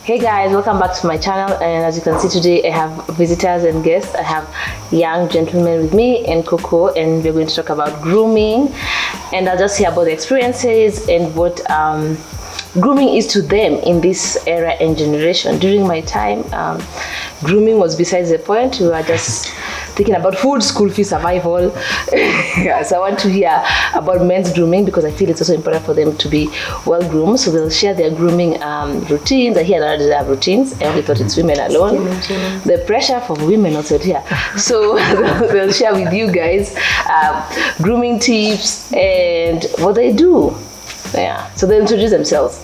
Hey guys, welcome back to my channel, and as you can see today I have visitors and guests. I have young gentlemen with me and Coco, and we're going to talk about grooming, and I'll just hear about the experiences and what grooming is to them in this era and generation. During my time, grooming was besides the point. We were just thinking about food, school fee, survival. Yeah, so I want to hear about men's grooming because I feel it's also important for them to be well groomed. So they'll share their grooming routines. I hear that they have routines. I only thought it's women alone. The pressure from women also here. So they'll share with you guys grooming tips and what they do. Yeah, so they'll introduce themselves.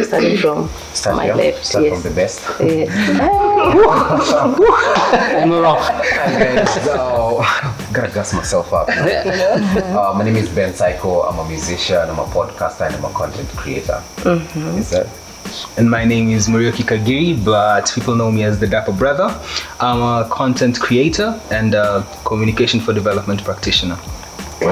Starting from my left. Start from the best. I'm wrong. So, gotta gas myself up. My name is Bencyco. I'm a musician, I'm a podcaster, and I'm a content creator. Is that? And my name is Murioki Kagiri, but people know me as the Dapper brother. I'm a content creator and a communication for development practitioner. My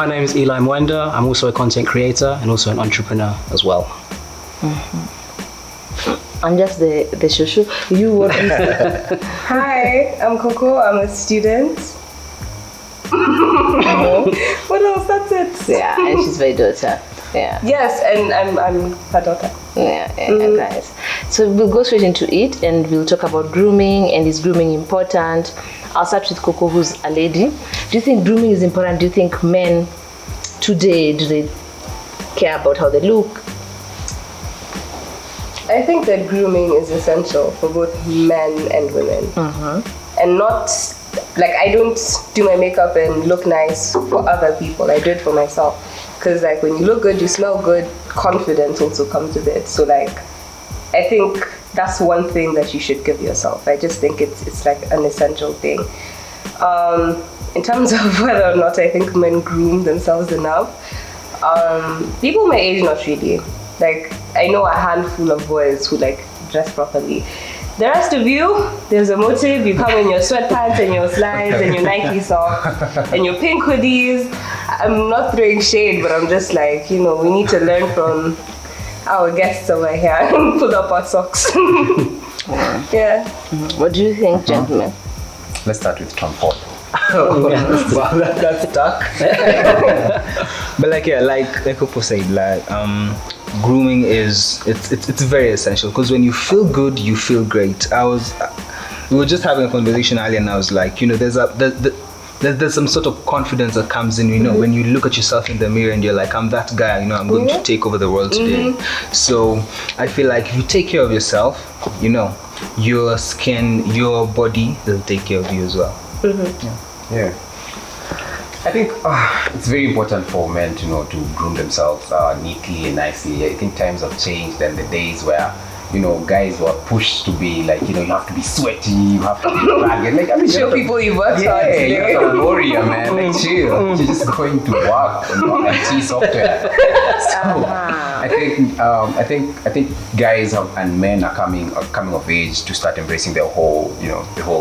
name is Mwenda. I'm also a content creator and also an entrepreneur as well. I'm just the shushu. You what is it? Hi, I'm Coco. I'm a student. What else? That's it. Yeah, and she's my daughter. Yeah. Yes, and I'm her daughter. Yeah, guys. So we'll go straight into it, and we'll talk about grooming and is grooming important. I'll start with Coco, who's a lady. Do you think grooming is important? Do you think men today, do they care about how they look? I think that grooming is essential for both men and women. And not, like, I don't do my makeup and look nice for other people. I do it for myself. Because, like, when you look good, you smell good, confidence also comes with it. So, like, I think that's one thing that you should give yourself. I just think it's like an essential thing. In terms of whether or not I think men groom themselves enough, people my age, not really. Like, I know a handful of boys who, like, dress properly. The rest of you, there's a motive. You come in your sweatpants and your slides and your Nike socks and your pink hoodies. I'm not throwing shade, but I'm just like, you know, we need to learn from our guests over here and put up our socks. Yeah. What do you think, gentlemen? Let's start with Tom Ford. Wow, that's stuck. But like, yeah, like Coco said, like grooming is it's very essential because when you feel good, you feel great. We were just having a conversation earlier, and I was like, you know, there's some sort of confidence that comes in, you know, when you look at yourself in the mirror and you're like, I'm that guy, you know, I'm going to take over the world today. So I feel like if you take care of yourself, you know, your skin, your body will take care of you as well. Yeah. I think it's very important for men to know to groom themselves neatly and nicely. I think times have changed, and the days where, you know, guys were pushed to be like, you know, you have to be sweaty, you have to be ragged. Like, I mean, Show people you worked hard today. You're a warrior, man. Like, chill. You're just going to work on IT software. So I think guys and men are coming of age to start embracing the whole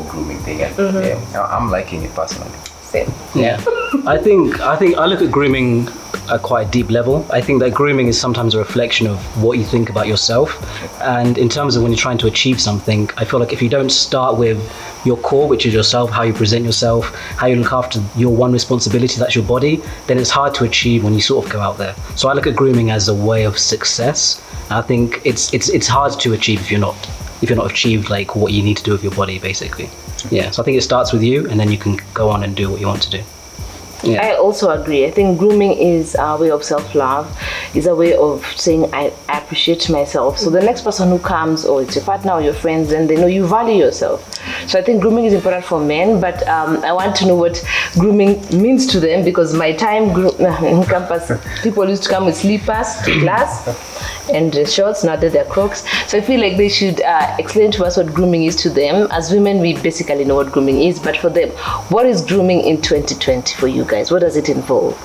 grooming thing. And yeah, I'm liking it personally. Yeah, I think I look at grooming at quite a deep level. I think that grooming is sometimes a reflection of what you think about yourself. And in terms of when you're trying to achieve something, I feel like if you don't start with your core, which is yourself, how you present yourself, how you look after your one responsibility, that's your body, then it's hard to achieve when you sort of go out there. So I look at grooming as a way of success. I think it's hard to achieve if you're not achieved like what you need to do with your body, basically. Yeah, so I think it starts with you, and then you can go on and do what you want to do. Yeah. I also agree. I think grooming is a way of self-love, is a way of saying I appreciate myself. So the next person who comes, or it's your partner or your friends, then they know you value yourself. So I think grooming is important for men, but I want to know what grooming means to them, because my time in campus, people used to come with slippers to class and shorts, now that they're Crocs. So I feel like they should explain to us what grooming is to them. As women, we basically know what grooming is, but for them, what is grooming in 2020 for you guys? What does it involve?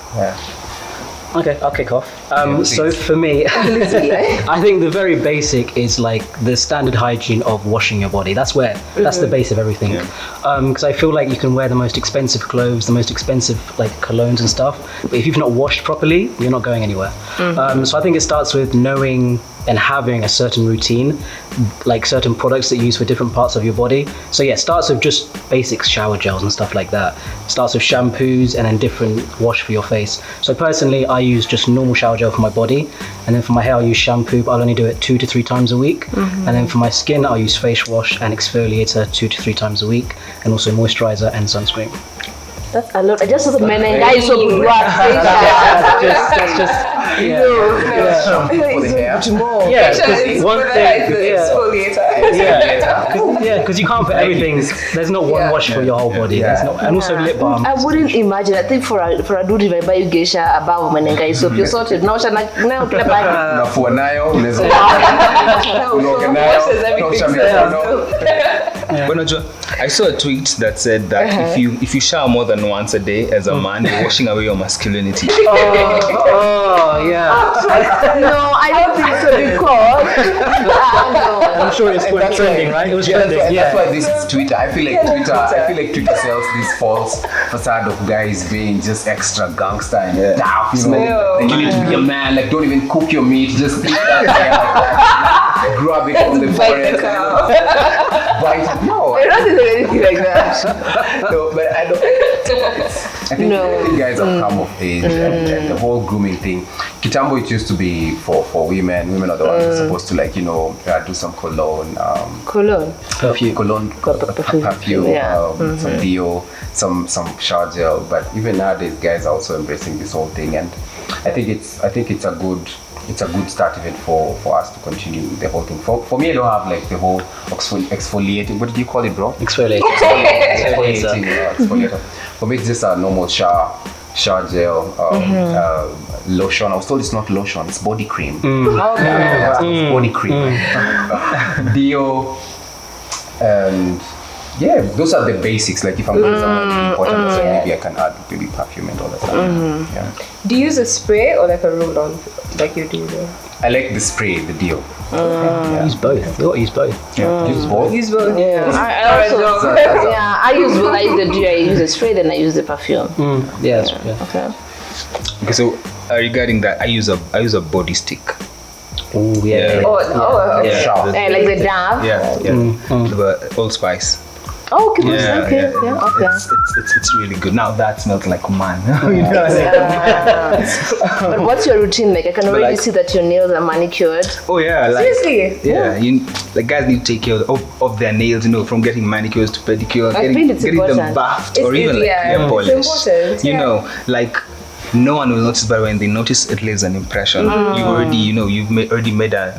Okay, I'll kick off. So for me, I think the very basic is like the standard hygiene of washing your body. That's the base of everything. Because I feel like you can wear the most expensive clothes, the most expensive like colognes and stuff, but if you've not washed properly, you're not going anywhere. So I think it starts with knowing and having a certain routine, like certain products that you use for different parts of your body. So yeah, it starts with just basic shower gels and stuff like that. It starts with shampoos and then different wash for your face. So personally, I use just normal shower gel for my body, and then for my hair, I'll use shampoo, but I'll only do it 2 to 3 times a week. And then for my skin, I'll use face wash and exfoliator 2 to 3 times a week, and also moisturizer and sunscreen. That's a lot. I just saw the men and guys so good. That's just yeah. For the hair. Yeah, because one thing, Exfoliator. because you can't put everything. There's not one wash for your whole body. There's not, and also lip balm. I wouldn't imagine. I think for a dude, if I buy you geisha above men and guys soap, you're sorted. No, now kila bag. Nafua nayo, unaweza unaoga nayo. I saw a tweet that said that if you shower more than once a day as a man, you're washing away your masculinity. Oh yeah. No, I don't think so because I'm sure it's trending, right? It was trending. That's why this is Twitter. I feel like Twitter sells this false facade of guys being just extra gangster and tough. You know, like you need to be a man. Like don't even cook your meat. Just eat that grab it from the forest. Bite it. No, I don't think anything like that. No, but I don't. I think guys have come of age and the whole grooming thing. Kitambo, it used to be for women. Women are the ones who are supposed to do some cologne. Perfume, some deo, some shower gel. But even nowadays, guys are also embracing this whole thing, and I think it's a good start even for us to continue the whole thing. For me, I don't have like the whole exfoliating. What did you call it, bro? Exfoliating. Exfoliator. For me, it's just a normal shower gel, lotion. I was told it's not lotion, it's body cream. It's body cream. Deo, and yeah, those are the basics. Like if I'm going somewhere important, so maybe I can add maybe perfume and all that stuff. Yeah. Do you use a spray or like a roll-on, like you do there? I like the spray, the deo. Use both. You got to use both. Use both. Use both. Yeah. I use both. I use the deo. I use the spray, then I use the perfume. Yeah. Okay. Okay, so regarding that, I use a body stick. Oh yeah. Yeah, like the Dove. The Old Spice. Oh, okay. Okay. It's really good. Now that smells like man. You know what I mean? But what's your routine like? I can already see that your nails are manicured. Oh yeah, Seriously? Yeah, the guys need to take care of their nails. You know, from getting manicures to pedicures, getting them buffed, or even like hair polish. It's important. You know, like. No one will notice, but when they notice, it leaves an impression. You already, you've already made a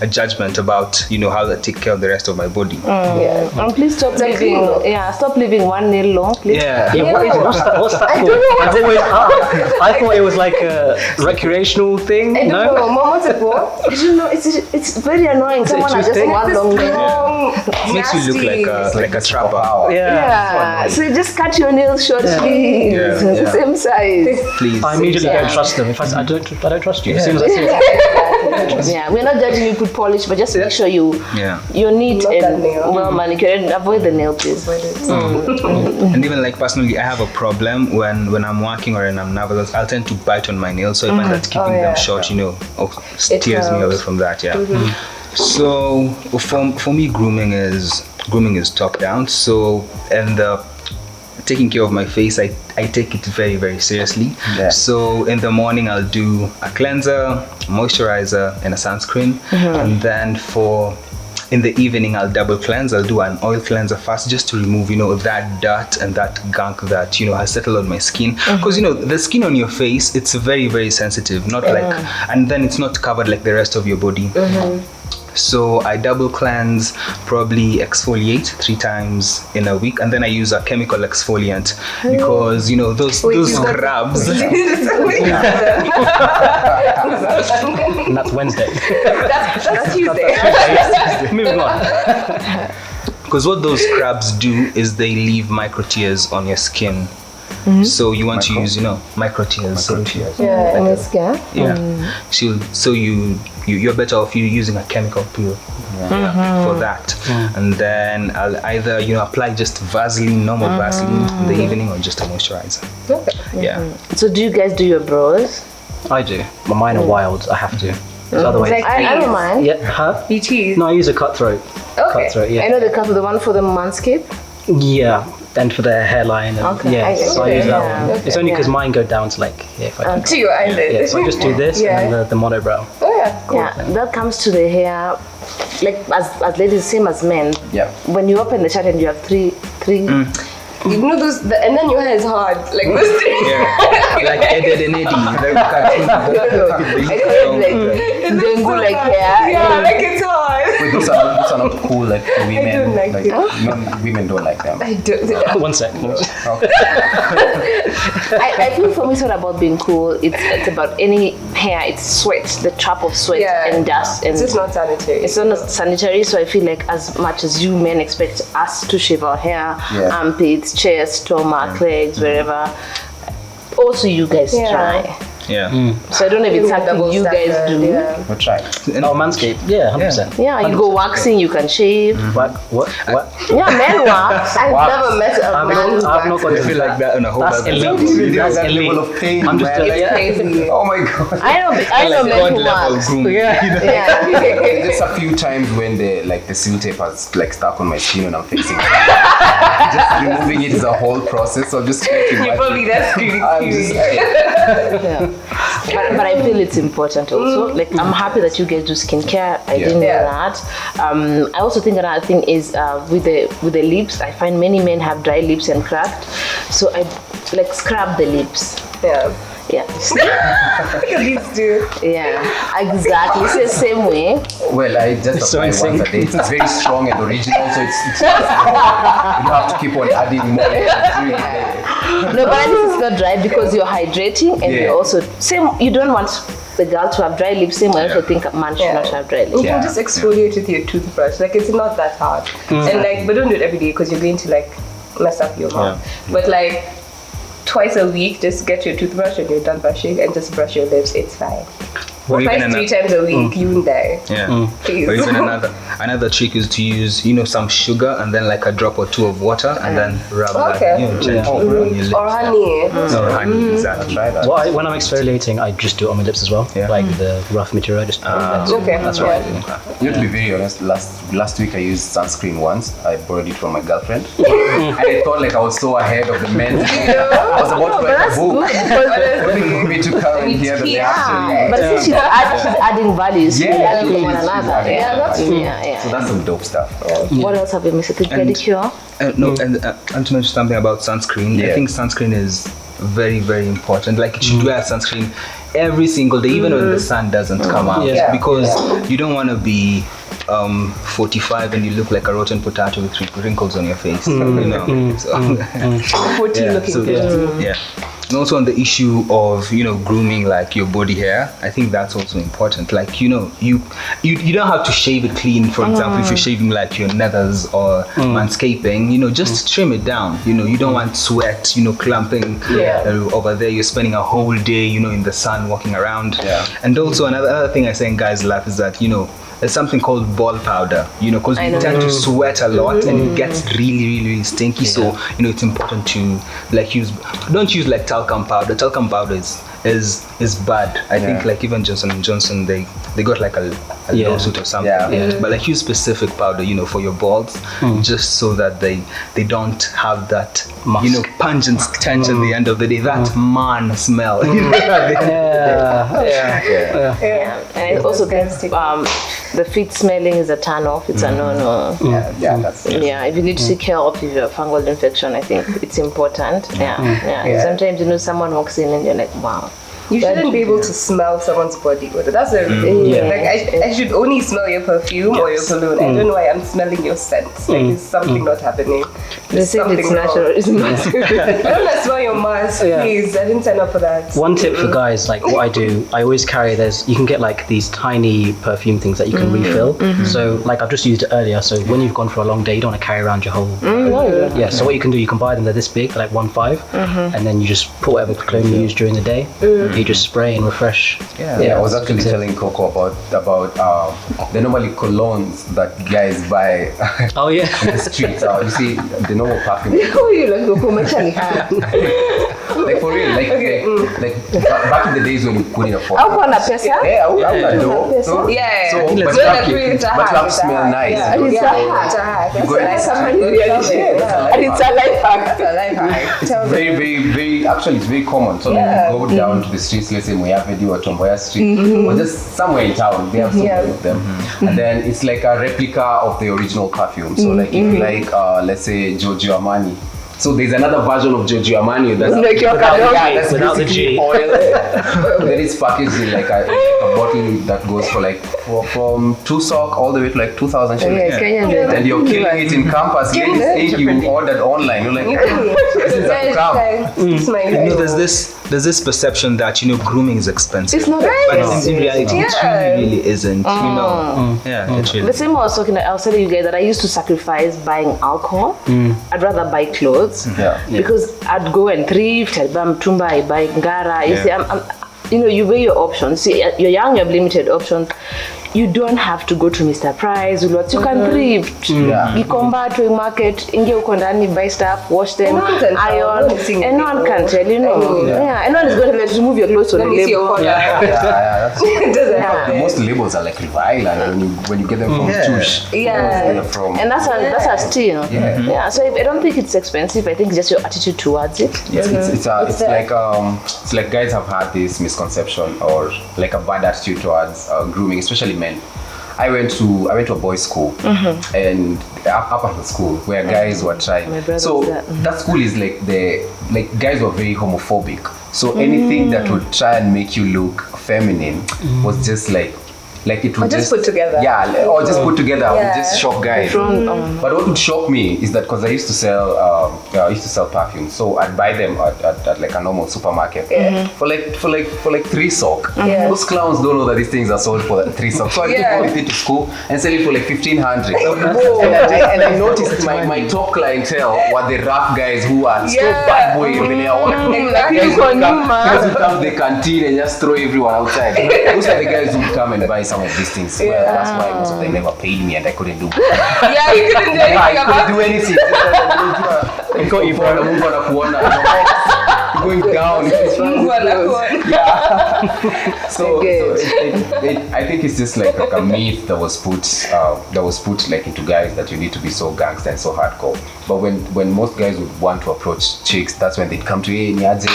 judgment about, how to take care of the rest of my body. And please stop leaving. Stop leaving one nail long, please. What's that for? I thought it was like a recreational thing. I don't know. Mom, what's it for? I don't know. It's very annoying. Someone has just one long nail. Makes you look like a trapper. Yeah. So you just cut your nails short, please. It's the same size. Please. I immediately don't trust them. If I don't trust you. As soon as I see it. Yeah, we're not judging you put polish, but just make sure you're neat and well manicured and avoid the nail, please. And even like personally, I have a problem when I'm working or when I'm nervous, I'll tend to bite on my nails, so I find that keeping them short, steers me away from that. So for me, grooming is top down. So and taking care of my face, I take it very, very seriously. So in the morning I'll do a cleanser, moisturizer, and a sunscreen, and then in the evening I'll double cleanse. I'll do an oil cleanser first, just to remove that dirt and that gunk that has settled on my skin, because the skin on your face, it's very, very sensitive, not and then it's not covered like the rest of your body. So I double cleanse, probably exfoliate 3 times in a week, and then I use a chemical exfoliant because those scrubs. And that's Wednesday. That's Tuesday. Moving on. Because what those scrubs do is they leave micro tears on your skin. So you want to use, micro tears. So Yeah, and it's yeah. So you're better off you using a chemical peel for that. And then I'll either apply just Vaseline, normal Vaseline in the evening, or just a moisturizer. Yeah. So do you guys do your brows? I do. But mine are wild. I have to. So otherwise, Like I don't mind. yeah, huh? you cheese. No, I use a cutthroat. Okay. Cutthroat, I yeah. know the cut the one for the manscape. Yeah, and for the hairline. And, Okay. Yeah, so I use that Yeah. one. It's only because Yeah. mine go down to like, if I can. To your eyelid. Yeah, so I just do this and then the monobrow. Oh yeah, cool. Yeah, that comes to the hair. Like as ladies, same as men. Yeah. When you open the shirt and you have three. You know those, and then your hair is hard, like those three. Like Eddie and Eddie. I call it like dengue like hair. Yeah, like it's hard. Wait, those are not cool like for women. don't like it. Women don't like them. I don't. 1 second. Okay. I feel for me it's not about being cool. It's about any hair. It's sweat, the trap of sweat and dust, and It's just not sanitary. it's not sanitary. So I feel like as much as you men expect us to shave our hair, armpits, chest, stomach, legs, wherever, also you guys try. Yeah. So I don't know if it's something you guys do. Yeah. We'll try. Oh, Manscaped. Yeah, 100%. Yeah, you go waxing, you can shave. What? Yeah, men wax. I've never met a man who I've not got I feel like that on a whole That's other elite. That's that elite. level of pain, I'm just man. It's crazy. Oh my god. I know like men God who level wax. grooming. Yeah. There's a few times when the seal tape has like stuck on my skin when I'm fixing it. Just removing it is a whole process. So just trying to imagine. Probably that's really I'm just scary. Yeah. But I feel it's important also. Like I'm happy that you guys do skincare. I didn't know that. I also think another thing is with the lips. I find many men have dry lips and cracked, so I like scrub the lips. Yeah. Yeah. Look at these two. Yeah. Exactly. It's the same way. Well, I just so apply insane. once a day. It's very strong and original, so it's you don't have to keep on adding more. It's really there. No, but at least it's not dry because you're hydrating and you're also same. You don't want the girl to have dry lips. Same. I also think a man should not have dry lips. You can just exfoliate with your toothbrush. Like it's not that hard. And like, but don't do it every day because you're going to like mess up your mouth. But like twice a week, just get your toothbrush and you're done brushing and just brush your lips. It's fine. Or even Twice, 3 times a week, you in there. Yeah. Please. Or even another trick is to use, some sugar and then like a drop or two of water and then rub that, gently around your lips. Or honey. Or honey, exactly. Try that. Well, when I'm exfoliating, I just do it on my lips as well. Yeah. Like the rough material, I just put that. Okay. That's what I do. You know, to be very honest, last week I used sunscreen once. I borrowed it from my girlfriend. And I thought like I was so ahead of the men. I was about to write a book. When we took her in here that they actually. But since she's adding values to Yeah, one she's another. adding Yeah, that's value. yeah. So that's some dope stuff. What else have we missed? I think And- pedicure. And to mention something about sunscreen, I think sunscreen is very, very important. Like, you should wear sunscreen every single day, even when the sun doesn't come out. Yeah. Because you don't want to be 45 and you look like a rotten potato with wrinkles on your face. So, 14 looking so, good. yeah. And also on the issue of grooming like your body hair, I think that's also important. Like you don't have to shave it clean. For example, if you're shaving like your nethers or manscaping, just trim it down. You don't want sweat, clumping over there. You're spending a whole day, in the sun walking around. Yeah. And also another thing I say guys laugh is that there's something called ball powder, because we tend to sweat a lot and it gets really, really, really stinky. So, it's important to don't use like talcum powder. Talcum powder is bad. I think like even Johnson & Johnson, they got like a lawsuit or something. Yeah. But like use specific powder, for your balls, just so that they don't have that, pungent stench at the end of the day, that man smell. And it also the feet smelling is a turn off. It's a no. Yeah, that's If you need to seek help if you have fungal infection, I think it's important. Sometimes someone walks in and you're like, wow. You shouldn't be able to smell someone's body odor. That's a like I should only smell your perfume or your cologne. I don't know why I'm smelling your scent. Like there's something not happening. They say it's natural. It's not. I don't want to smell your mask. please. I didn't sign up for that. One tip for guys, like what I do, I always carry, you can get like these tiny perfume things that you can refill. So like I've just used it earlier, so when you've gone for a long day, you don't want to carry around your whole... Yeah, so what you can do, you can buy them, they're this big, like 1.5, and then you just put whatever cologne you use during the day, you just spray and refresh. I was actually telling Coco about the normally colognes that guys buy Oh yeah. in the streets. You see the normal perfume. Who you like to commercially have? Like for real, like back in the days when you couldn't afford. How on a pesa? Yeah, I know. So, Yeah. So, It's but not you it's a have hack, to smell nice. Yeah, You know, it's a hack. It's a hack. You That's go like in- somebody really And it's a life hack. It's a life hack. Tell very, them. very, very, actually it's very common. So Yeah. you go down to the streets, let's say Moyavedi or Tomboya Street, or just somewhere in town, they have so many of them. And then it's like a replica of the original perfume. So like if you like, let's say Giorgio Armani. So there's another version of Giorgio Armani that's Like your that's without the basically G. oil. Then it's packaged in like a bottle that goes for like from 2 sock all the way to like 2,000 shillings. Yeah, Kenyan drink. And you're killing it in campus. Ladies think you ordered online. You're like, this is a crap. It's my There's this perception that grooming is expensive. It's not But expensive. in reality, it really isn't. Yeah, it really. The same I was telling you guys that I used to sacrifice buying alcohol. I'd rather buy clothes. Yeah. Because I'd go and thrift, I'd buy mtumba, I buy ngara. You see, you weigh your options. See, you're young, you have limited options. You don't have to go to Mr. Price. You can thrift. Yeah. You come back to a market, inge uko ndani, buy stuff, wash them, No one can tell. iron, No one is seeing and no one it. can tell, Yeah, and no one is going to let you remove your clothes on Let the me see your label. collar. Yeah, that's It doesn't happen. most labels are like Revile, and when you get them from Tush, Yeah. they're from. And that's a steal. Yeah. So I don't think it's expensive. I think it's just your attitude towards it. It's like guys have had this misconception or like a bad attitude towards grooming, especially men. I went to a boys' school and upper school where guys were trying. My brother So was there. that school is like guys were very homophobic. So anything that would try and make you look feminine was just like it would Or just put together. Yeah, or just put together would just shock guys. But what would shock me is that because I used to sell perfume, so I'd buy them at like a normal supermarket for like 3 sock. Yeah. Those clowns don't know that these things are sold for 3 sock. So I take all of it to school and sell it for like 1,500. and I noticed my top clientele were the rough guys who are so bad boy. Exactly. Guys who come to the canteen and just throw everyone outside. Those are the guys who come and buy some of these things. Well, that's why most of them never paid me and I couldn't do Yeah, you couldn't do anything I about couldn't do anything. I got you for the move on a corner. Going down. So I think it's just like a myth that was put like into guys that you need to be so gangster and so hardcore. But when most guys would want to approach chicks, that's when they'd come to Niaje.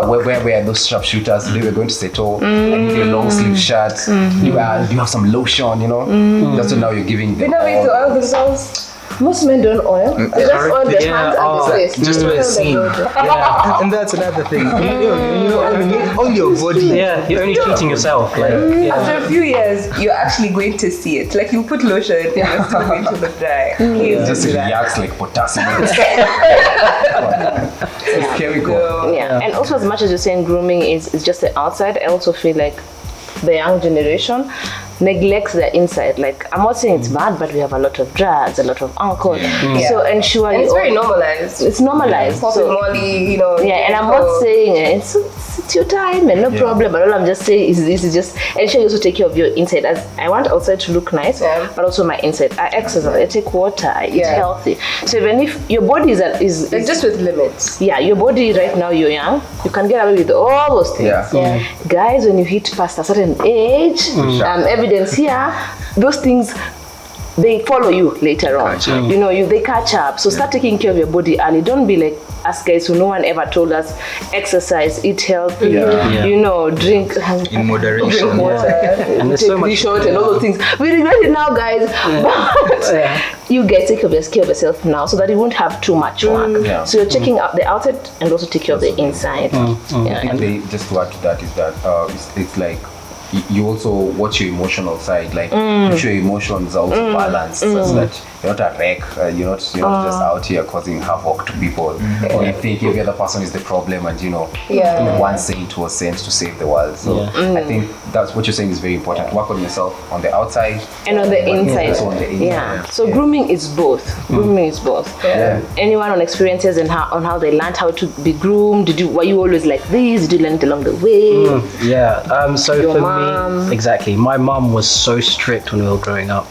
Where are those sharpshooters? Today we're going to settle. I need your long sleeve shirt. Do you have some lotion? That's what now you're giving them. They never used to oil themselves. Most men don't oil. They just oil their hands and the face. Just to be seen. And that's another thing. All your body. Yeah, you're only cheating yourself. Like, After a few years, you're actually going to see it. Like you put lotion, and you're still going to look dry. Please Just do that. reacts like potassium. It's chemical. Yeah, and also as much as you're saying grooming is just the outside, I also feel like the young generation neglects the inside. Like, I'm not saying it's bad, but we have a lot of drugs, a lot of alcohol. So ensure And you it's very normalized. it's normalized. Popping So, Molly, yeah, and I'm not saying it's your time and no problem, but all I'm just saying is this is just ensure you also take care of your inside. As I want outside to look nice, but also my inside. I exercise, I take water, I eat healthy. So even if your body is Like just with limits. yeah, your body right now, you're young, you can get away with all those things. Yeah. Guys, when you hit past a certain age, evidence here, those things, they follow you later on. They catch up. So start taking care of your body early. Don't be like us guys who no one ever told us exercise, eat healthy, drink In moderation. drink water, And there's take so much- short and all those things. We regret it now, guys. But you guys take care of yourself now so that you won't have too much work. Yeah. So you're checking out the outside and also take care of the inside. I Yeah, think just to add to that is that it's like you also watch your emotional side, like make sure your emotions are also balanced, such that you're not a wreck. You're not just out here causing havoc to people. Or you think every other person is the problem, and one saint was sent to save the world. So I think that's what you're saying is very important. Work on yourself on the outside and on the inside. Also on the inside. Yeah. So grooming is both. Grooming is both. Yeah. Anyone on experiences and how they learned how to be groomed? Were you always like this? Did you learn it along the way? So Your for mom? me, exactly. My mum was so strict when we were growing up,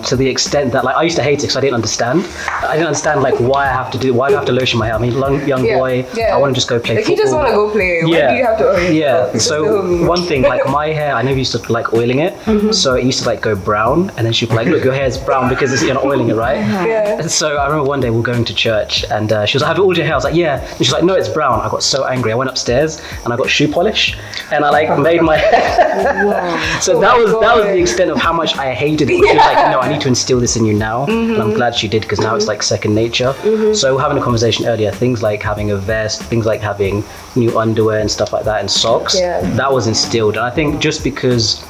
to the extent that I used to hate it because I didn't understand. I didn't understand why I have to lotion my hair. I mean, young boy, I want to just go play football. You just want to go play. Why do you have to oil? Yeah. So one thing, my hair, I never used to like oiling it, so it used to go brown, and then she'd be like, "Look, your hair's brown because you're not oiling it, right?" Yeah. So I remember one day we were going to church, and she was like, "Have you oiled your hair?" I was like, "Yeah." And she's like, "No, it's brown." I got so angry. I went upstairs and I got shoe polish, and I made my hair. So that was the extent of how much I hated it. She was like, "No, I need to instill this in you now," and I'm glad she did because now it's like second nature. So we're having a conversation earlier. Things like having a vest, things like having new underwear and stuff like that, and socks. Yeah. That was instilled, and I think just because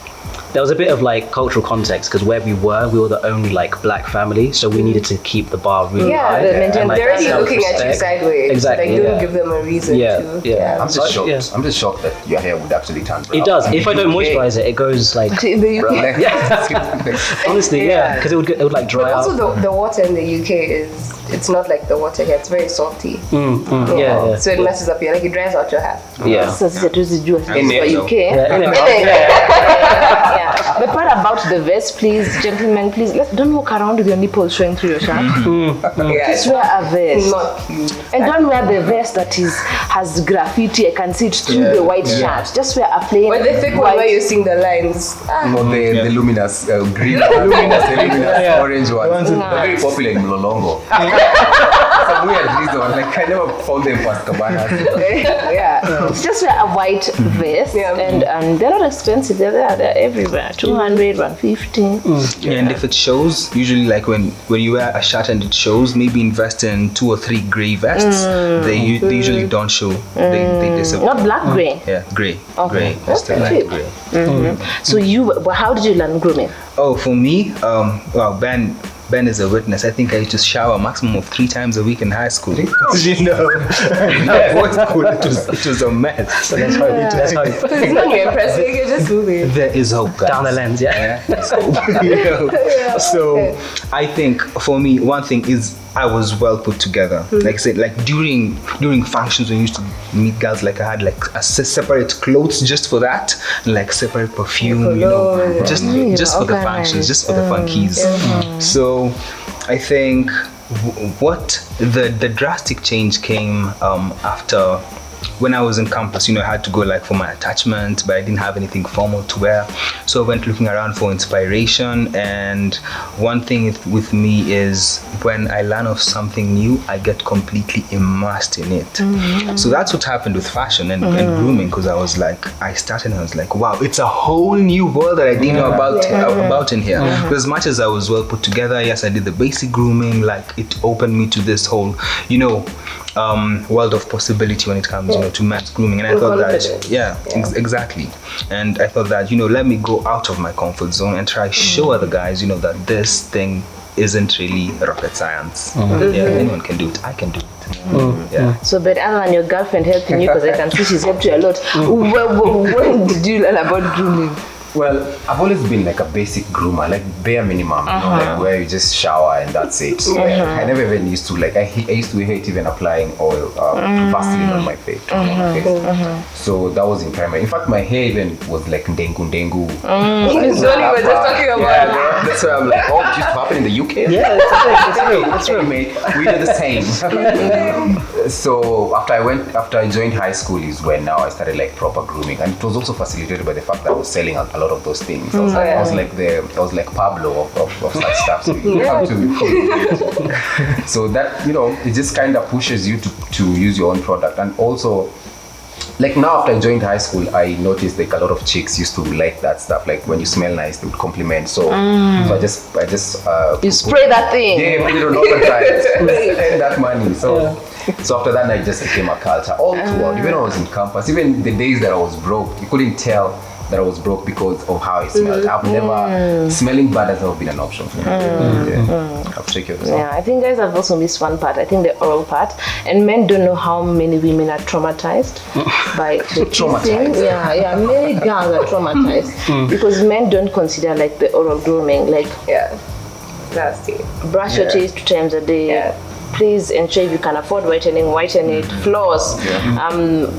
there was a bit of cultural context because where we were the only black family, so we needed to keep the bar really high. They're already looking at you sideways. Exactly. Don't give them a reason to. Yeah. I'm just shocked. I'm just shocked that your hair would actually turn brown. It does. If I don't moisturize it, it goes In the UK. honestly, because it would dry out. Also, the water in the UK it's not like the water here. It's very salty. Yeah. So it messes up your it dries out your hair. Yeah. So this is UK. Yeah. The part about the vest, please, gentlemen, please, don't walk around with your nipples showing through your shirt. Just wear a vest. Not cute. And don't wear the vest that has graffiti. I can see it through the white shirt. Just wear a plain But the thick one where you're seeing the lines. Or the luminous green, luminous orange ones. They're very popular in Mlolongo. Some weird reason, I never found them past Cabanas. Just wear a white vest, and they're not expensive. They're there. They're everywhere. 200, 150. And if it shows, usually when you wear a shirt and it shows, maybe invest in 2 or 3 gray vests. They usually don't show. They disappear. Not black, gray. Yeah, gray. Okay. Gray. Just a light gray. So how did you learn grooming? Oh, for me, Ben is a witness. I think I used to shower a maximum of 3 times a week in high school. Boys school, it was a mess. That's how It's not very impressive. You can just move it. There is hope, guys. down the lens, There's hope. So I think for me, one thing is I was well put together. Like I said, during functions when we used to meet girls, I had a separate clothes just for that, and separate perfume, just for the functions, just for the funkies. So I think what the drastic change came after when I was in campus. I had to go for my attachment, but I didn't have anything formal to wear, so I went looking around for inspiration. And one thing with me is when I learn of something new, I get completely immersed in it. So that's what happened with fashion and grooming, because I started and I was like, wow, it's a whole new world that I didn't know about in here. But as much as I was well put together, yes, I did the basic grooming, it opened me to this whole world of possibility when it comes to men's grooming. And I thought that exactly, and I thought that let me go out of my comfort zone and try show other guys that this thing isn't really rocket science. Anyone can do it. I can do it. So, but other than your girlfriend helping you, because I can see she's helped you a lot, when did you learn about grooming? Well, I've always been a basic groomer, bare minimum, where you just shower and that's it. I never even used to I used to hate even applying oil, Vaseline on my face. So that was in primary. In fact, my hair even was ndengu. It's only we're just talking about. That's why I'm oh, it used to happen in the UK. Yeah, it's real, mate. We did the same. So after I joined high school is when now I started proper grooming, and it was also facilitated by the fact that I was selling a lot of those things. I was like Pablo of such stuff. So you have to. So that it just kind of pushes you to use your own product. And also now after I joined high school, I noticed a lot of chicks used to like that stuff. When you smell nice, they would compliment. So I just you spray that thing. Yeah, put it on all the time. Spend that money. So after that, it just became a culture all throughout. Even when I was in campus, even the days that I was broke, you couldn't tell that I was broke because of how I smelled. I've never smelling bad has never been an option for me. I've taken it. Yeah, I think guys have also missed one part. I think the oral part, and men don't know how many women are traumatized by the kissing. Yeah, many girls are traumatized because men don't consider like the oral grooming, like nasty. Brush your teeth 2 times a day. Yeah. Please ensure if you can afford whiten it, floss,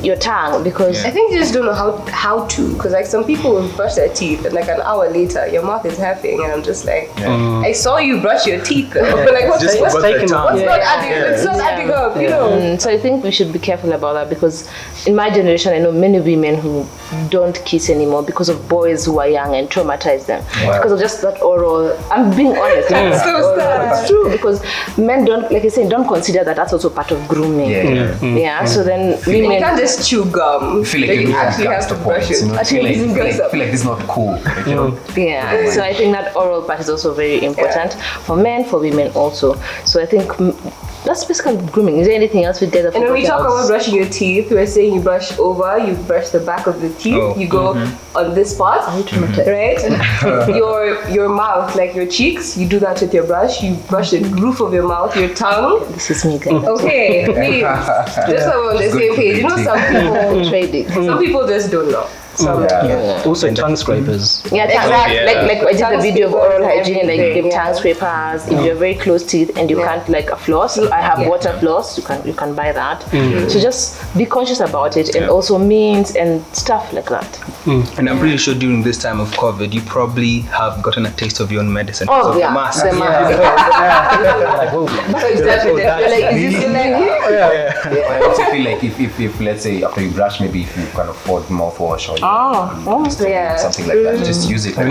your tongue, because I think you just don't know how to, because like some people will brush their teeth and like an hour later your mouth is hurting, and I'm just like, I saw you brush your teeth though. Like what's not adding up, you know? So I think we should be careful about that, because in my generation I know many women who don't kiss anymore because of boys who are young and traumatize them because of just that oral. I'm being honest. That's so sad. It's true, because men don't, like I say, don't consider that that's also part of grooming. So then women, you can't just chew gum. I feel like you actually have to brush it. I feel like this is not cool. Like, you know? So I think that oral part is also very important for men, for women also. So I think that's basically grooming. Is there anything else we get? And when we talk about brushing your teeth, we're saying you brush over, you brush the back of the teeth, you go on this part, right? your mouth, like your cheeks, you do that with your brush. You brush the roof of your mouth, your tongue. This is me, guys. Okay, please. Just so we're on the same page. You know, some people trade it. Some people just don't know. Also tongue scrapers. Like I did the video of oral hygiene, like give tongue scrapers. If you have very close teeth and you can't like a floss, I have water floss. You can buy that. So just be conscious about it, and also means and stuff like that. And I'm pretty sure during this time of COVID, you probably have gotten a taste of your own medicine. The mask. The mask. I also feel like if let's say after you brush, maybe if you can afford mouthwash or something like that, just use it. Like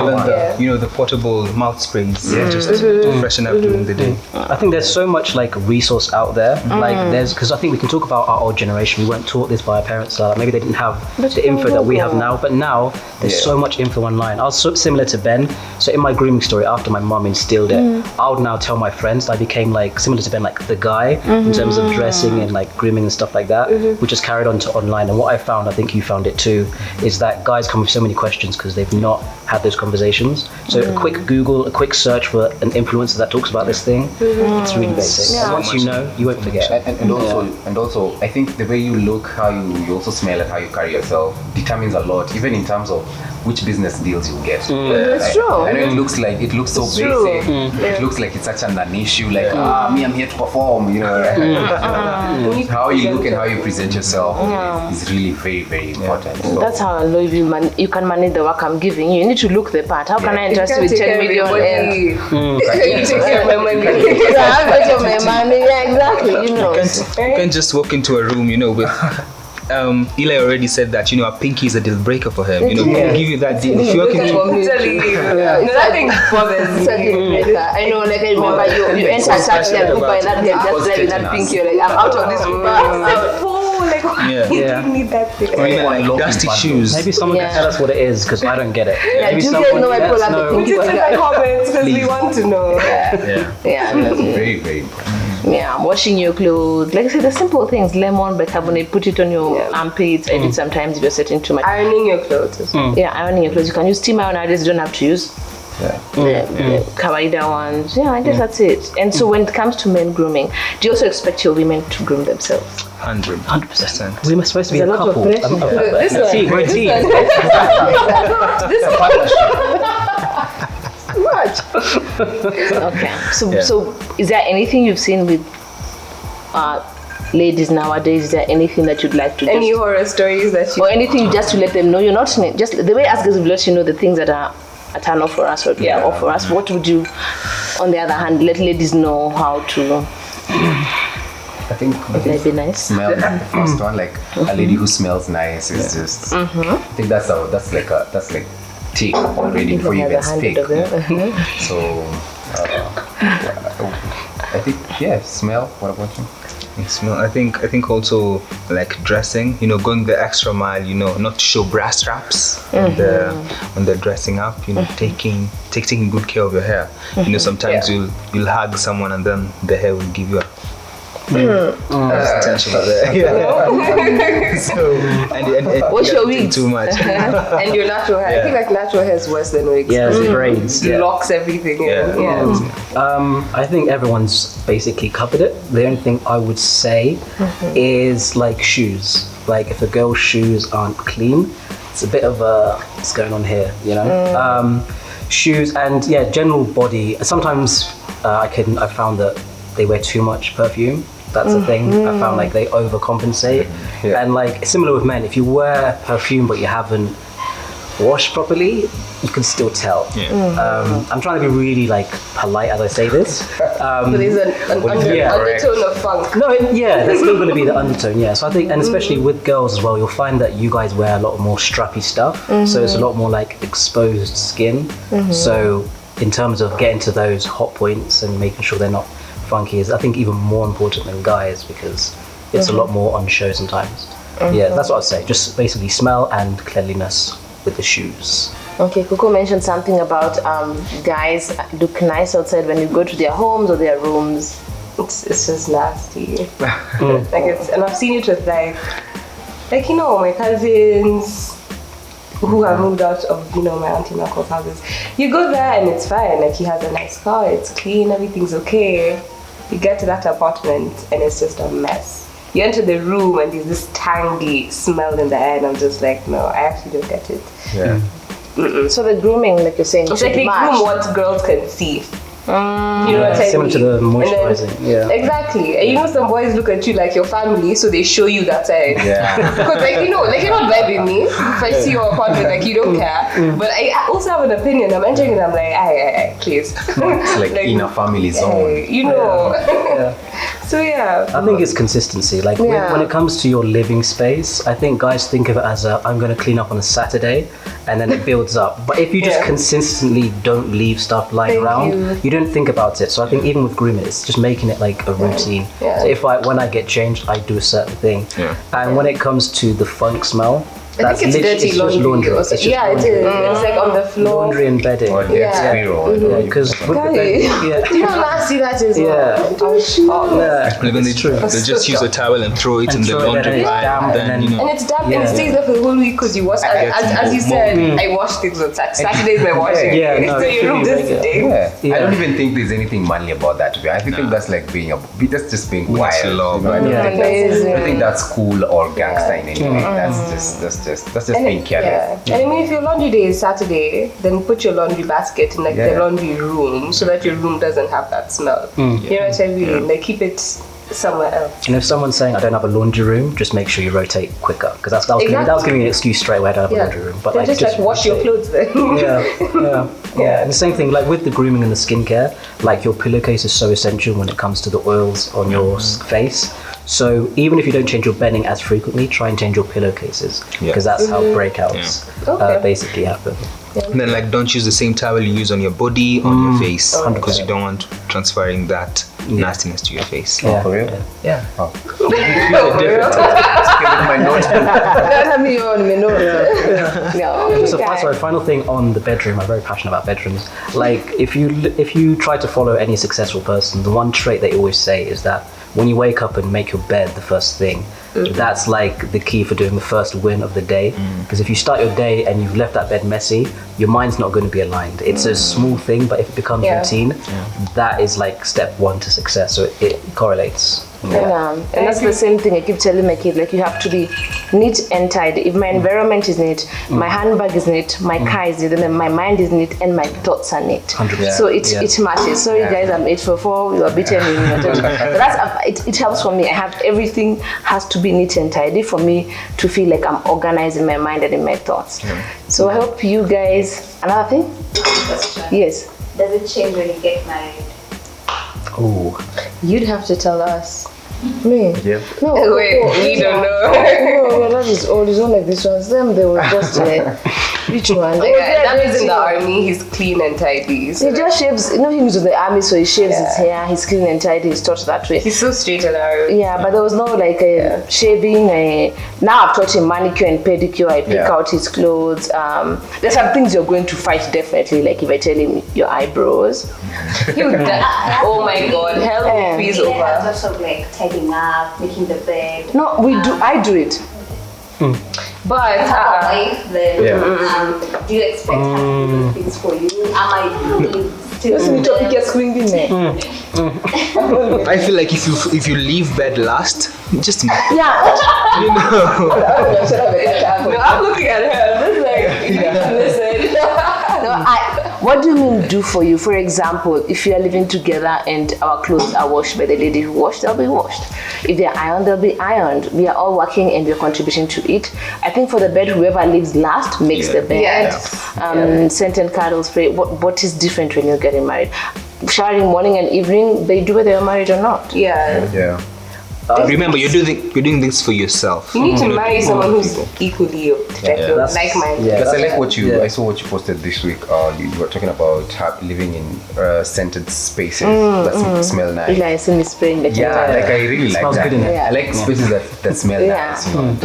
the portable mouth sprays, just to freshen up during the day. I think there's so much like resource out there. Like because I think we can talk about our old generation. We weren't taught this by our parents. Maybe they didn't have the info that we have now. But now there's so much info online. I was so similar to Ben. So in my grooming story, after my mom instilled it, I would now tell my friends. I became like similar to Ben, like the guy in terms of dressing and like grooming and stuff like that, which is carried on to online. And what I found, I think you found it too, is that guys come with so many questions because they've not had those conversations. So a quick Google, a quick search for an influencer that talks about this thing, it's really basic. And once you know, you won't forget. And also, I think the way you look, how you also smell, and how you carry yourself determines a lot, even in terms of which business deals you get. It's true. I know it looks so basic. It looks like it's such an issue. Like me, I'm here to perform. You know, how you look and how you present yourself is really very, very important. So. That's how I know you can manage the work I'm giving you. You need to look the part. How can I entrust you with 10 million? You take care of my money. Exactly. You know, you can just walk into a room, with. Eli already said that a pinky is a deal breaker for him. We'll give you that deal. If you walk into nothing bothers me. I know, like I remember you enter taxi and Uber and that girl just driving that pinky. You're like, I'm out of this Uber. You didn't need that thing. Or even like dusty shoes. Maybe someone can tell us what it is, because I don't get it. Do you guys know I pull up the pinky? Put it in the comments because we want to know. Very, very important. Washing your clothes, like I said, the simple things, lemon, bicarbonate, put it on your armpits. I did sometimes if you're setting too much. Ironing your clothes. Ironing your clothes. You can use steam iron nowadays, you don't have to use the kawaida ones. I guess that's it. And so when it comes to men grooming, do you also expect your women to groom themselves? 100%. We were supposed to be a couple. This We're a team. Much. Okay. So is there anything you've seen with ladies nowadays? Is there anything that you'd like to any horror stories that you, or anything just to let them know you're not just the way us guys will let you know the things that are a turn off for us or off for us? What would you, on the other hand, let ladies know how to? I think be nice. Smell the first one, like a lady who smells nice is just. I think that's like tick already before you even speak. So I think smell. What about you? Smell. I think also like dressing. Going the extra mile. Not to show brass straps when they're dressing up. Taking good care of your hair. Sometimes you'll hug someone and then the hair will give you a Potential there. So, and What's your wig? Too much. And your natural hair. I feel like natural hair is worse than wigs. Yeah, it's braids. It Yeah. locks everything in. Yeah. I think everyone's basically covered it. The only thing I would say is like shoes. Like if a girl's shoes aren't clean, it's a bit of a what's going on here, you know? Shoes and general body. Sometimes I found that they wear too much perfume. That's the thing. I found like they overcompensate. Yeah. And like similar with men, if you wear perfume but you haven't washed properly, you can still tell. I'm trying to be really like polite as I say this. But there's an undertone of funk. No, there's still going to be the undertone. Yeah, so I think, and especially with girls as well, you'll find that you guys wear a lot more strappy stuff. So it's a lot more like exposed skin. So in terms of getting to those hot points and making sure they're not funky is, I think, even more important than guys because it's a lot more on show sometimes. Yeah, that's what I'd say. Just basically smell and cleanliness with the shoes. Okay, Coco mentioned something about guys look nice outside when you go to their homes or their rooms. It's just nasty. And I've seen it with like you know, my cousins who have moved out of, you know, my auntie and uncle's houses. You go there and it's fine. Like he has a nice car, it's clean, everything's okay. You get to that apartment and it's just a mess. You enter the room and there's this tangy smell in the air, and I'm just like, no, I actually don't get it. Yeah. So the grooming, like you're saying, It's like they groom what girls can see. You know what I mean? Similar to the moisturizing. Exactly. And you know, some boys look at you like your family, so they show you that side. Yeah. Because like, you know, like you're not vibing me. If I see your apartment, like you don't care. But I also have an opinion. I'm entering and I'm like, aye, please. It's like in a family zone. You know. So yeah. I think it's consistency. Like when it comes to your living space, I think guys think of it as I'm going to clean up on a Saturday, and then it builds up. But if you just consistently don't leave stuff lying around, you don't think about it. So I think even with grooming, it's just making it like a routine. Yeah. So when I get changed, I do a certain thing. And when it comes to the funk smell, I think it's dirty laundry. Laundry. It's just laundry. It is. It's like on the floor. Laundry and bedding. Or dead squirrel. Because with the bedding, you know how nasty that is. Like when they just use a towel and throw it in the laundry pile, then you know. And it's damp and it stays there for the whole week because you wash. As you said, I wash things on Saturdays. My washing. No, So your room just stinks. I don't even think there's anything manly about that. I think that's like that's just being wild. love. You know, I Amazing. don't think that's cool or gangster in any way. That's just being careless. And I mean, if your laundry day is Saturday, then put your laundry basket in like the laundry room so that your room doesn't have that smell. You know what I mean? Like keep it somewhere else. And if someone's saying I don't have a laundry room, just make sure you rotate quicker because that was giving me an excuse straight away. I don't have a laundry room, but then like just wash your clothes then. Yeah. And the same thing like with the grooming and the skincare, like your pillowcase is so essential when it comes to the oils on your face. So even if you don't change your bedding as frequently, try and change your pillowcases because that's how breakouts basically happen. And then like don't use the same towel you use on your body on your face because you don't want transferring that nastiness to your face. Yeah. For real? Yeah. Oh. My notes. So final thing on the bedroom. I'm very passionate about bedrooms. Like if you try to follow any successful person, the one trait they always say is that when you wake up and make your bed the first thing, that's like the key for doing the first win of the day. Because if you start your day and you've left that bed messy, your mind's not going to be aligned. It's a small thing, but if it becomes routine, that is like step one to success. So it correlates. And that's the same thing I keep telling my kid, like you have to be neat and tidy. If my environment is neat, my handbag is neat, my car is neat, and then my mind is neat and my thoughts are neat. 100%. So it matches. Sorry guys, I'm 844, you are beaten in but it helps for me. I have everything has to be neat and tidy for me to feel like I'm organized in my mind and in my thoughts. So I hope you guys, another thing? Question. Yes. Does it change when you get married? Oh. You'd have to tell us. Me? Yeah. No. Wait, we don't know. No, that is old. It's not like this one. Them, they were just Which one? Like, that is in the army, he's clean and tidy. So He just shaves. You know, he was in the army, so he shaves his hair. He's clean and tidy. He's taught that way. he's so straight and narrow. Yeah, but there was no like shaving. Now I've taught him manicure and pedicure. I pick out his clothes. There's some things you're going to fight definitely. Like if I tell him your eyebrows. He would oh my god, hell will freeze Yeah, over. lots of like tidying up, making the bed. No, we do. I do it. But Wife, then do you expect her to do those things for you? Am I still I feel like if you leave bed last, just Yeah. you know. no, I'm looking at her. This like, listen. No, what do you mean do for you? For example, if you are living together and our clothes are washed by the lady who washed, they'll be washed. If they're ironed, they'll be ironed. We are all working and we're contributing to it. I think for the bed, whoever leaves last makes the bed. Scent and candle spray. What is different when you're getting married? Showering morning and evening, they do whether you're married or not. Yeah. Remember, you're doing this for yourself. You need to marry someone who's equally yoked, like mine. Yeah, Because I like that's- I saw what you posted this week. You were talking about living in scented spaces that smell nice. Like I see me spraying the Yeah, like I really like Smells that. good in there. I like spaces that smell Yeah. nice. You know,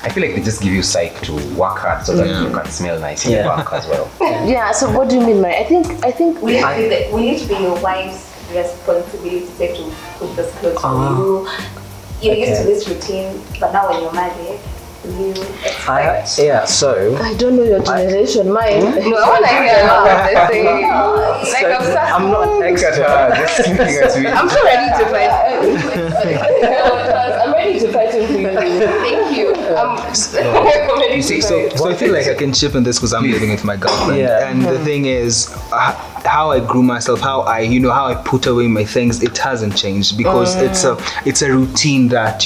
I feel like they just give you psych to work hard so that you can smell nice in the Yeah. work as well. Yeah, so what do you mean, Mary? I think Will it be your wife's responsibility to put those clothes for you? You're used to this routine, but now when you're married, you expect. So I don't know your generation, mine. No, I want to hear about this thing. Like, I'm not an Look at expert. her, just looking at me. I'm so ready to fight. I'm ready to fight him for you. Thank you. I'm ready You see, to so fight. I feel like I can chip in this because I'm living with my girlfriend. Yeah. And the thing is, how I grew myself, how I put away my things, it hasn't changed because it's a routine that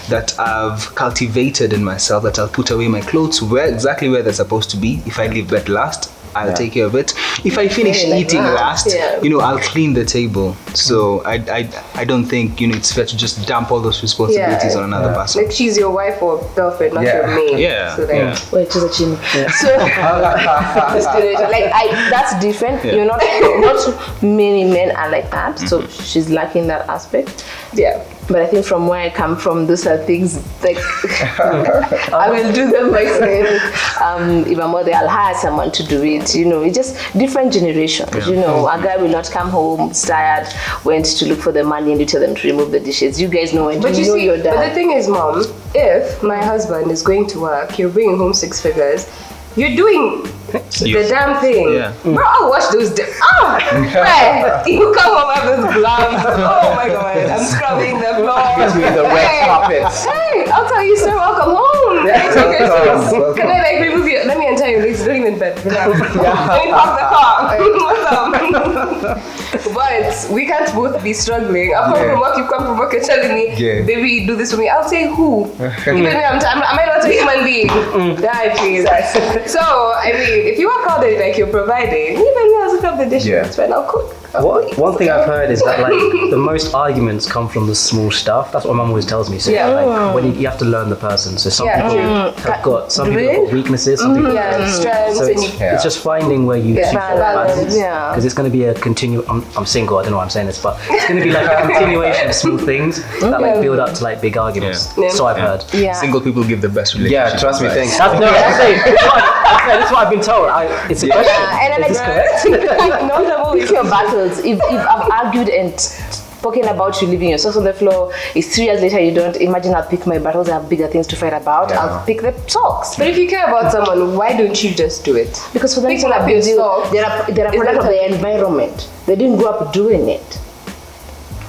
that I've cultivated in myself. That I'll put away my clothes exactly where they're supposed to be. If I leave bed last, I'll take care of it. If I finish eating last, I'll clean the table. So I don't think it's fair to just dump all those responsibilities on another person. Like, she's your wife or girlfriend, not your maid. Yeah. So like, Wait, she's a chimney. So that's different. Yeah. You're not many men are like that. So she's lacking that aspect. yeah. But I think from where I come from, those are things like I will do them myself. If I'm there, I'll hire someone to do it. It's just different generations. A guy will not come home tired, went to look for the money, and you tell them to remove the dishes. You guys know when But you know see, your but the dad. thing is, Mom, if my husband is going to work, you're bringing home 6 figures, you're doing the damn thing. Yeah. Bro, I'll wash those right. You come home with those gloves. Oh my god, I'm scrubbing the floor. Gives me the red carpets. Hey, I'll tell you, sir, welcome home. Welcome. Can I like remove you? Let me enter you, ladies. Don't even bed. Let me park the car. But we can't both be struggling. I've come from work, you come from work, you're telling me, baby, do this for me. I'll say who? Even me, am I not a human being? Die, please. So, I mean, if you work all day like you're providing, even me, I'll scrub the dishes. Yeah. When I'll cook. One thing I've heard is that like the most arguments come from the small stuff. That's what Mum always tells me. So like when you have to learn the person. So some people have got weaknesses, some people strengths. so And it's just finding where you keep that balance. Yeah. Because it's going to be a I'm single. I don't know why I'm saying this, but it's going to be like a continuation of small things that like build up to like big arguments. So I've heard. Yeah. Single people give the best relationship. Yeah, trust me, thanks. That's what I've been told. It's a question. And then pick your battles. If I've argued and spoken about you leaving your socks on the floor, it's 3 years later you don't. Imagine I'll pick my battles. I have bigger things to fight about. I'll pick the socks. But if you care about someone, why don't you just do it? Because for them Pick it's not up a your big deal. socks. They're a product of the environment. They didn't grow up doing it.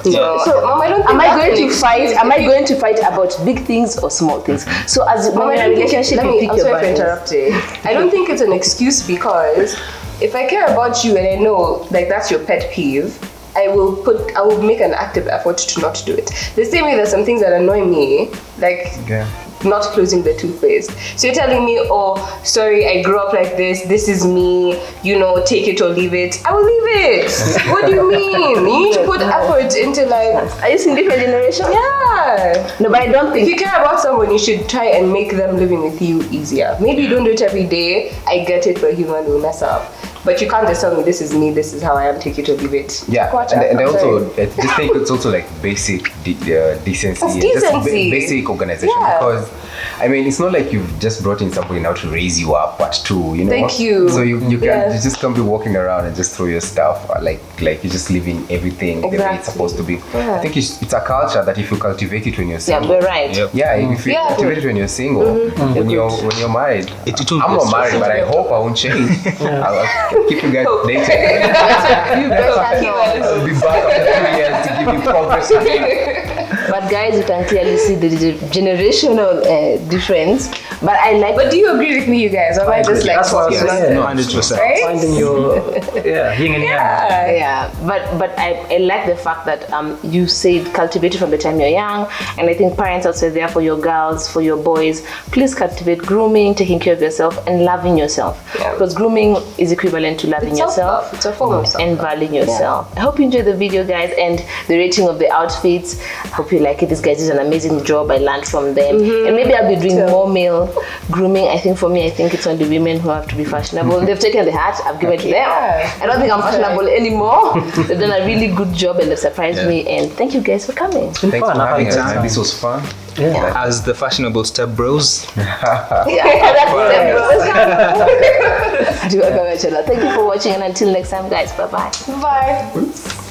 No. So, Mom, I don't think Am I that's going an to excuse. fight? Am I going to fight about big things or small things? So as when you're in a relationship, you pick I'm your sorry for battles. interrupting. I don't think it's an excuse because if I care about you and I know like that's your pet peeve, I will make an active effort to not do it. The same way there's some things that annoy me, like not closing the toothpaste. So you're telling me, oh, sorry, I grew up like this is me, you know, take it or leave it. I will leave it. What do you mean? You need to put effort into life. Are you seeing different generations? Yeah. No, but I don't If think. you care about someone, you should try and make them living with you easier. Maybe you don't do it every day. I get it, but human will mess up. But you can't just tell me this is me, this is how I am, take it or leave it. Yeah, and I also I just think it's also like basic decency, It's and decency. just basic organization. Yeah. Because I mean, it's not like you've just brought in somebody now to raise you up at 2, you know. Thank you. So you can't Yeah. you just can't be walking around and just throw your stuff like you're just leaving everything the way it's Exactly. supposed to be. Yeah. I think it's a culture that if you cultivate it when you're Yeah, single, we're right. yeah, if you Yeah. cultivate it when you're single, when you're married. It won't I'm be not a married, but I hope I won't change. I'll keep you guys dating. You better know. I'll be back after 3 years to give you progress. But guys, you can clearly see the generational difference. But I like. But do you agree with me, you guys? Or am I just like That's what I was talking saying. nonsense? 100%. Right? Finding your yin and yang. Yeah, but I like the fact that you said cultivate it from the time you're young, and I think parents also there for your girls, for your boys. Please cultivate grooming, taking care of yourself, and loving yourself. Yeah. Because grooming is equivalent to loving It's yourself. self-love. It's a form of self-love. And valuing yourself. I hope you enjoyed the video, guys, and the rating of the outfits. I hope you like it. These guys did an amazing job. I learned from them, and maybe I'll be doing more male grooming. I think for me, I think it's only women who have to be fashionable. They've taken the hat. I've given it to them. Yeah. I don't think I'm fashionable anymore. They've done a really good job and they've surprised me. And thank you guys for coming. It's been Thanks fun. for I've having had a us. good time. This was fun. Yeah. As the fashionable step bros, Yeah, that's it. Thank you for watching, and until next time, guys. Bye bye. Bye.